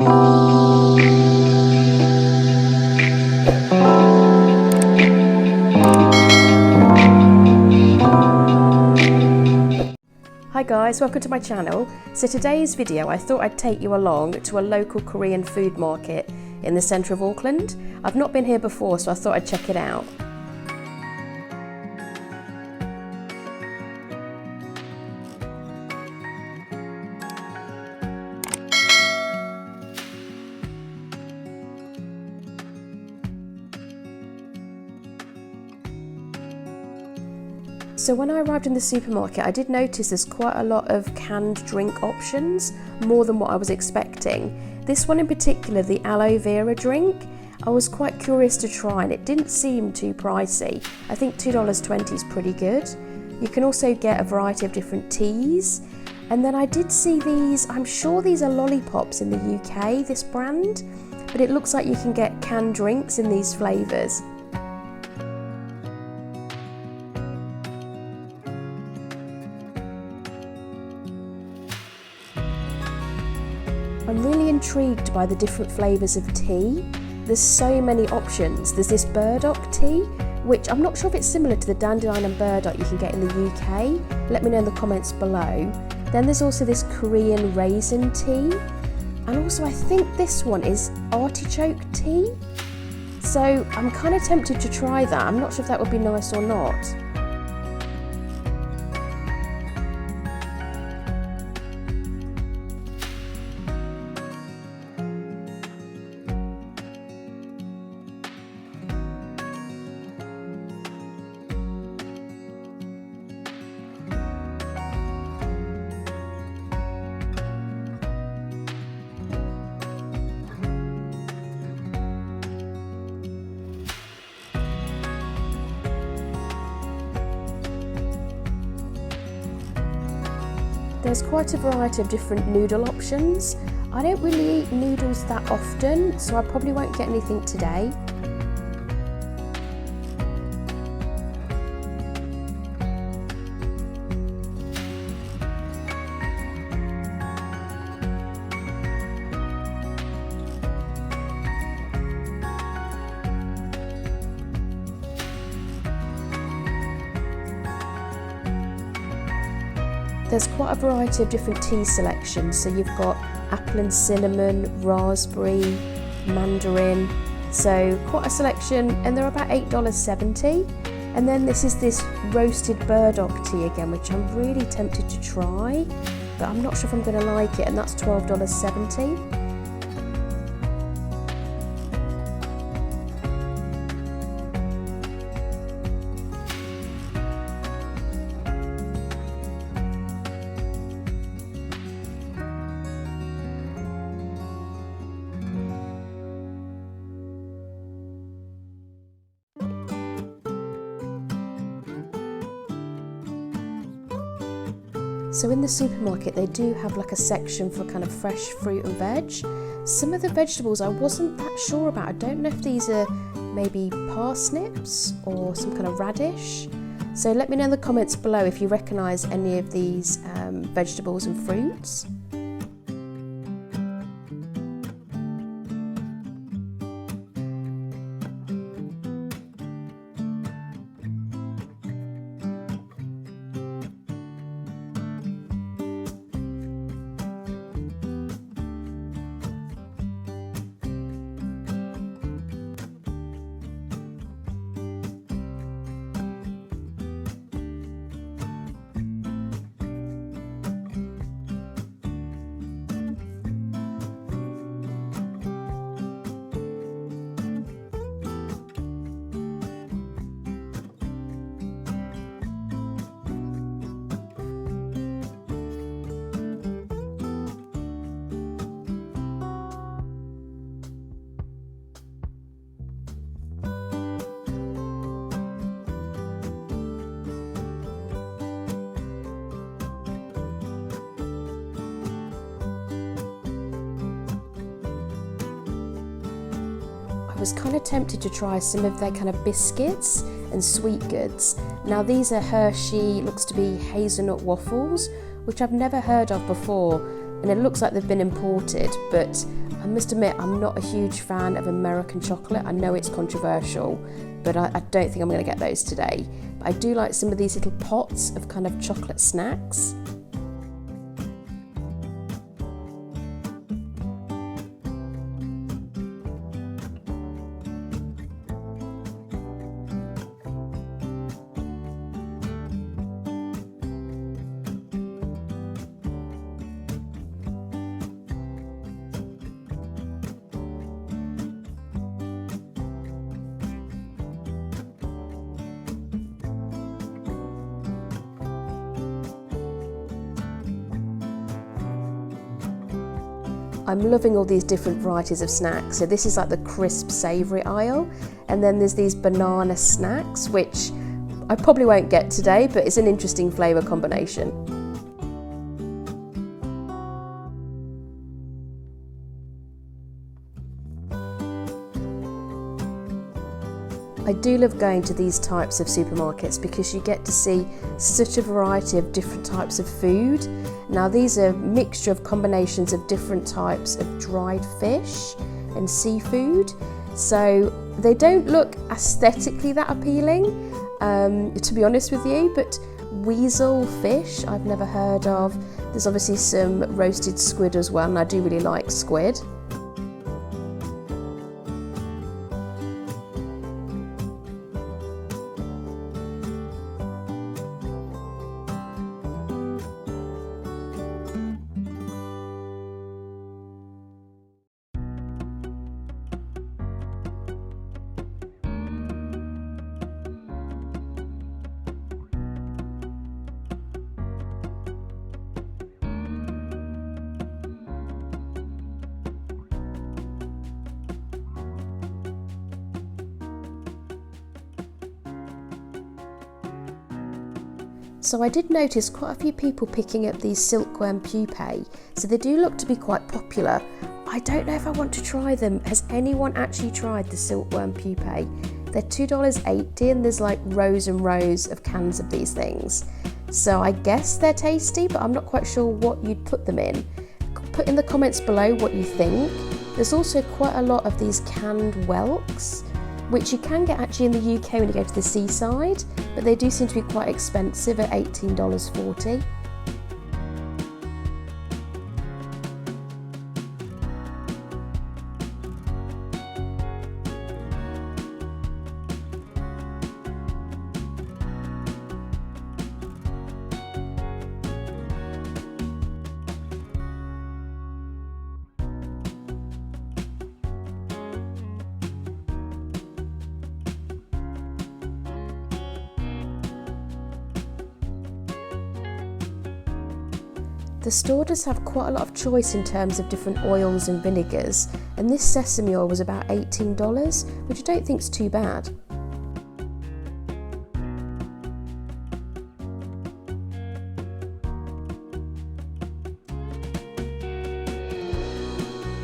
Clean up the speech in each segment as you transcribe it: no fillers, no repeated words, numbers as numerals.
Hi guys, welcome to my channel. So today's video I thought I'd take you along to a local Korean food market in the centre of Auckland. I've not been here before, so I thought I'd check it out. So when I arrived in the supermarket, I did notice there's quite a lot of canned drink options, more than what I was expecting. This one in particular, the aloe vera drink, I was quite curious to try and it didn't seem too pricey. I think $2.20 is pretty good. You can also get a variety of different teas. And then I did see these, I'm sure these are lollipops in the UK, this brand, but it looks like you can get canned drinks in these flavours. I'm really intrigued by the different flavours of tea. There's so many options. There's this burdock tea, which I'm not sure if it's similar to the dandelion and burdock you can get in the UK. Let me know in the comments below. Then there's also this Korean raisin tea. And also I think this one is artichoke tea. So I'm kind of tempted to try that. I'm not sure if that would be nice or not. There's quite a variety of different noodle options. I don't really eat noodles that often, so I probably won't get anything today. There's quite a variety of different tea selections, so you've got apple and cinnamon, raspberry, mandarin, so quite a selection, and they're about $8.70. And then this is this roasted burdock tea again, which I'm really tempted to try, but I'm not sure if I'm going to like it, and that's $12.70. So in the supermarket they do have like a section for kind of fresh fruit and veg. Some of the vegetables I wasn't that sure about. I don't know if these are maybe parsnips or some kind of radish. So let me know in the comments below if you recognise any of these vegetables and fruits. I was kind of tempted to try some of their kind of biscuits and sweet goods. Now these are Hershey, looks to be hazelnut waffles, which I've never heard of before, and it looks like they've been imported, but must admit, I'm not a huge fan of American chocolate. I know it's controversial, but I don't think I'm going to get those today. But I do like some of these little pots of kind of chocolate snacks. I'm loving all these different varieties of snacks. So this is like the crisp savoury aisle, and then there's these banana snacks, which I probably won't get today, but it's an interesting flavour combination. I do love going to these types of supermarkets because you get to see such a variety of different types of food. Now these are a mixture of combinations of different types of dried fish and seafood, so they don't look aesthetically that appealing, to be honest with you, but weasel fish I've never heard of. There's obviously some roasted squid as well, and I do really like squid. So I did notice quite a few people picking up these silkworm pupae, so they do look to be quite popular. I don't know if I want to try them. Has anyone actually tried the silkworm pupae? They're $2.80 and there's like rows and rows of cans of these things. So I guess they're tasty, but I'm not quite sure what you'd put them in. Put in the comments below what you think. There's also quite a lot of these canned whelks, which you can get actually in the UK when you go to the seaside, but they do seem to be quite expensive at $18.40. The store does have quite a lot of choice in terms of different oils and vinegars, and this sesame oil was about $18, which I don't think is too bad.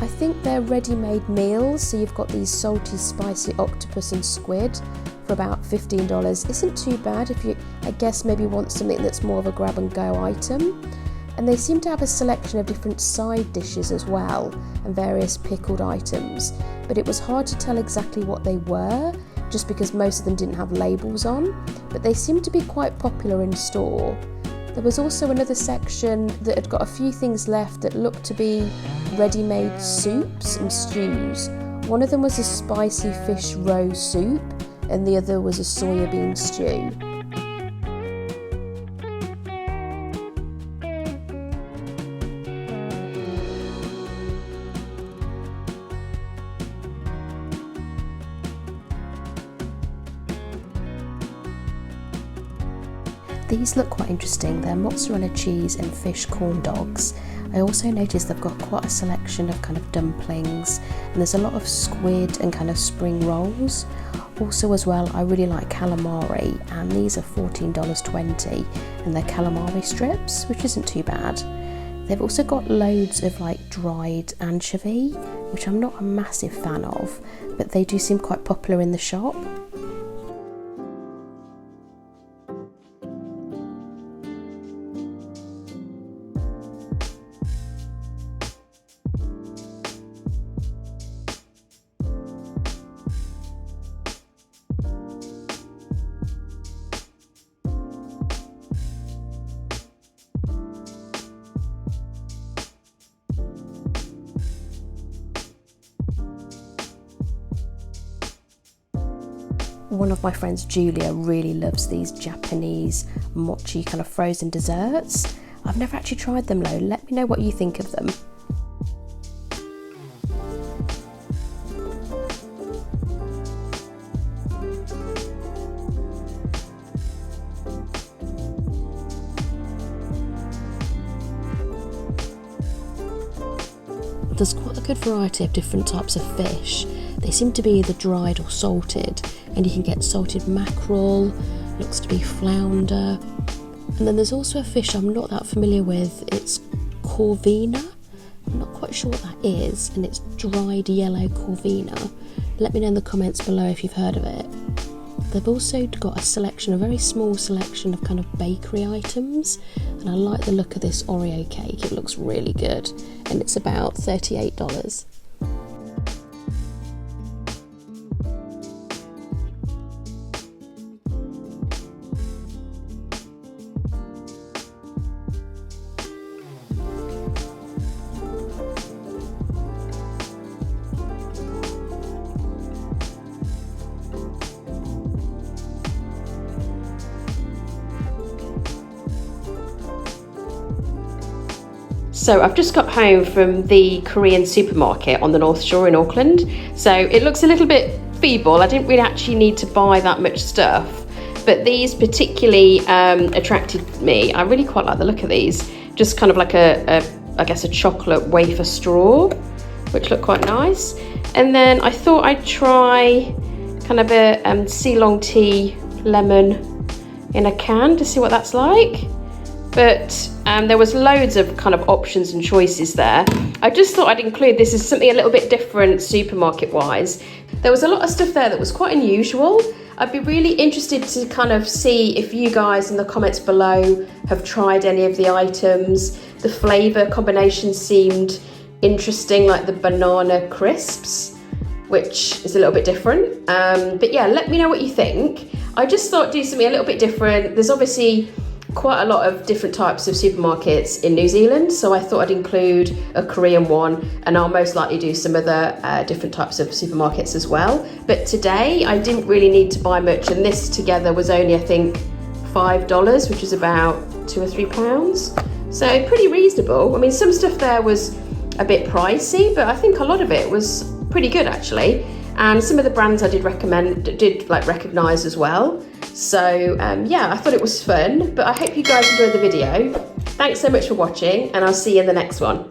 I think they're ready-made meals, so you've got these salty, spicy octopus and squid for about $15. Isn't too bad if you, I guess, maybe want something that's more of a grab-and-go item. And they seem to have a selection of different side dishes as well, and various pickled items, but it was hard to tell exactly what they were, just because most of them didn't have labels on, but they seemed to be quite popular in store. There was also another section that had got a few things left that looked to be ready-made soups and stews. One of them was a spicy fish roe soup, and the other was a soya bean stew. These look quite interesting. They're mozzarella cheese and fish corn dogs. I also noticed they've got quite a selection of kind of dumplings, and there's a lot of squid and kind of spring rolls. Also as well, I really like calamari, and these are $14.20, and they're calamari strips, which isn't too bad. They've also got loads of like dried anchovy, which I'm not a massive fan of, but they do seem quite popular in the shop. One of my friends, Julia, really loves these Japanese mochi kind of frozen desserts. I've never actually tried them though. Let me know what you think of them. There's quite a good variety of different types of fish. They seem to be either dried or salted, and you can get salted mackerel, looks to be flounder. And then there's also a fish I'm not that familiar with, it's corvina. I'm not quite sure what that is, and it's dried yellow corvina. Let me know in the comments below if you've heard of it. They've also got a selection, a very small selection of kind of bakery items, and I like the look of this Oreo cake. It looks really good, and it's about $38. So I've just got home from the Korean supermarket on the North Shore in Auckland. So it looks a little bit feeble. I didn't really actually need to buy that much stuff, but these particularly attracted me. I really quite like the look of these. Just kind of like I guess a chocolate wafer straw, which look quite nice. And then I thought I'd try kind of a Ceylon tea lemon in a can to see what that's like. But there was loads of kind of options and choices there. I just thought I'd include this as something a little bit different supermarket wise. There was a lot of stuff there that was quite unusual. I'd be really interested to kind of see if you guys in the comments below have tried any of the items. The flavour combination seemed interesting, like the banana crisps, which is a little bit different. But yeah, let me know what you think. I just thought do something a little bit different. There's obviously quite a lot of different types of supermarkets in New Zealand, so I thought I'd include a Korean one, and I'll most likely do some other different types of supermarkets as well. But today I didn't really need to buy much, and this together was only I think $5, which is about £2 or £3, so pretty reasonable. I mean, some stuff there was a bit pricey, but I think a lot of it was pretty good actually, and some of the brands I did recognise as well. So yeah, I thought it was fun, but I hope you guys enjoyed the video. Thanks so much for watching, and I'll see you in the next one.